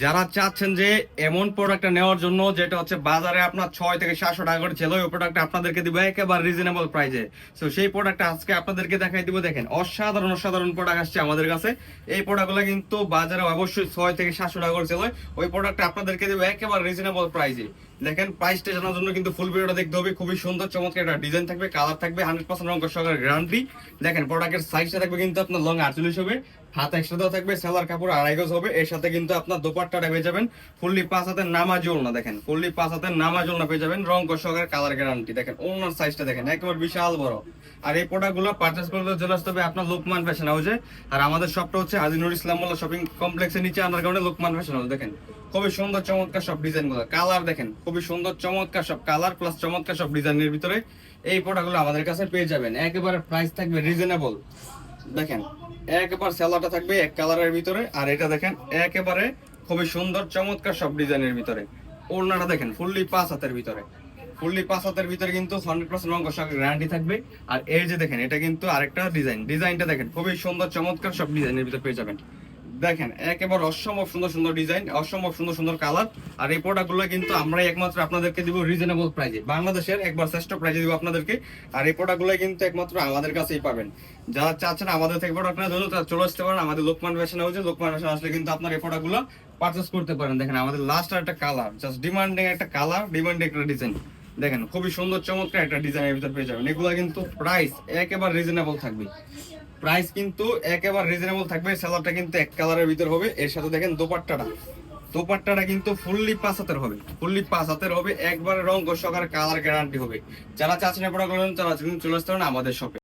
যারা চাচ্ছেন যে এমন প্রোডাক্টটা নেওয়ার জন্য যেটা হচ্ছে বাজারে আপনার 600 থেকে 700 টাকা করে ছিল, ওই প্রোডাক্ট আপনাদেরকে দিব একেবারে রিজনেবল প্রাইসে। তো সেই প্রোডাক্টটা আজকে আপনাদেরকে দেখাই দিব। দেখেন অসাধারণ অসাধারণ প্রোডাক্ট আসছে আমাদের কাছে। এই প্রোডাক্টগুলো কিন্তু বাজারে অবশ্যই 600 থেকে 700 টাকা করে ছিল, ওই প্রোডাক্টটা আপনাদেরকে দিব একেবারে রিজনেবল প্রাইসে। দেখেন প্রাইসটা জানার জন্য কিন্তু ফুল ভিডিওটা দেখতে হবে। খুবই সুন্দর চমৎকার একটা ডিজাইন থাকবে, কালার থাকবে, 100% রং সহকারে গ্যারান্টি। দেখেন প্রোডাক্টের সাইজটা থাকবে কিন্তু আপনার লং 48 হবে, হাত এক্সট্রা দেওয়া থাকবে, সেলার কাপড় 2.5 গজ হবে। এর সাথে কিন্তু আপনার দোপাট্টাটা পেয়ে যাবেন ফুললি 5 হাতের নামাজ ওড়না। দেখেন ফুললি 5 হাতের নামাজ ওড়না পেয়ে যাবেন, রং সহকারে কালার গ্যারান্টি। দেখেন ওড়নার সাইজটা দেখেন একেবারে বিশাল বড়। আর এই প্রোডাক্টগুলো পারচেজ করতে চলে আসতে হবে আপনার লোকমান ফ্যাশন হাউসে। আর আমাদের শপটা হচ্ছে আজিনুর ইসলাম মোল্লা শপিং কমপ্লেক্সের নিচে আন্ডারগ্রাউন্ডে লোকমান ফ্যাশন হাউস। দেখেন খুবই সুন্দর চমৎকার সব ডিজাইন গুলো, কালার দেখেন খুবই সুন্দর চমৎকার সব কালার প্লাস চমৎকার সব ডিজাইনের ভিতরে এই প্রোডাক্টগুলো আমাদের কাছে পেয়ে যাবেন। একেবারে প্রাইস থাকবে রিজনেবল। দেখেন একেবারে সেলারটা থাকবে এক কালারের ভিতরে, আর এটা দেখেন একেবারে খুবই সুন্দর চমৎকার সব ডিজাইনের ভিতরে। ওড়নাটা দেখেন ফুললি 5 হাতের ভিতরে, ফুললি 5 হাতের ভিতরে কিন্তু 100% রং কষার গ্যারান্টি থাকবে। আর এই যে দেখেন এটা কিন্তু আরেকটা ডিজাইনটা দেখেন খুবই সুন্দর চমৎকার সব ডিজাইনের ভিতরে পেয়ে যাবেন। দেখেন একেবারে অসম্ভব সুন্দর সুন্দর ডিজাইন, অসম্ভব সুন্দর সুন্দর কালার। আর এই প্রোডাক্টগুলো কিন্তু আমরাই একমাত্র আপনাদেরকে দিব রিজনেবল প্রাইসে, বাংলাদেশের একবার শ্রেষ্ঠ প্রাইসে দিব আপনাদেরকে। আর এই প্রোডাক্টগুলো কিন্তু একমাত্র আমাদের কাছেই পাবেন। যারা চাচ্ছেন আমাদের থেকে প্রোডাক্ট নেওয়ার জন্য তারা চলে আসতে পারেন আমাদের লোকমান ফ্যাশন হাউসে। লোকমান ফ্যাশন আসলে কিন্তু আপনার এই প্রোডাক্টগুলো পারচেজ করতে পারেন। দেখেন আমাদের লাস্ট আর একটা কালার, জাস্ট ডিমান্ডিং একটা কালার, ডিমান্ডিং একটা ডিজাইন। দেখেন খুবই সুন্দর চমৎকার একটা ডিজাইনের ভিতর পেয়ে যাবেন। এগুলো কিন্তু প্রাইস একেবারে রিজনেবল থাকবে, প্রাইস কিন্তু একেবারে রিজনেবল থাকবে। সালোয়ারটা কিন্তু এক কালারের ভিতর হবে। এর সাথে দেখেন দোপাট্টাটা কিন্তু ফুললি 5 হাতের হবে, ফুললি 5 হাতের হবে, একবারে রং সহকারে কালার গ্যারান্টি হবে। যারা চাচ্ছেন প্রোডাক্ট তারা চলে আসতে পারেন আমাদের শপে।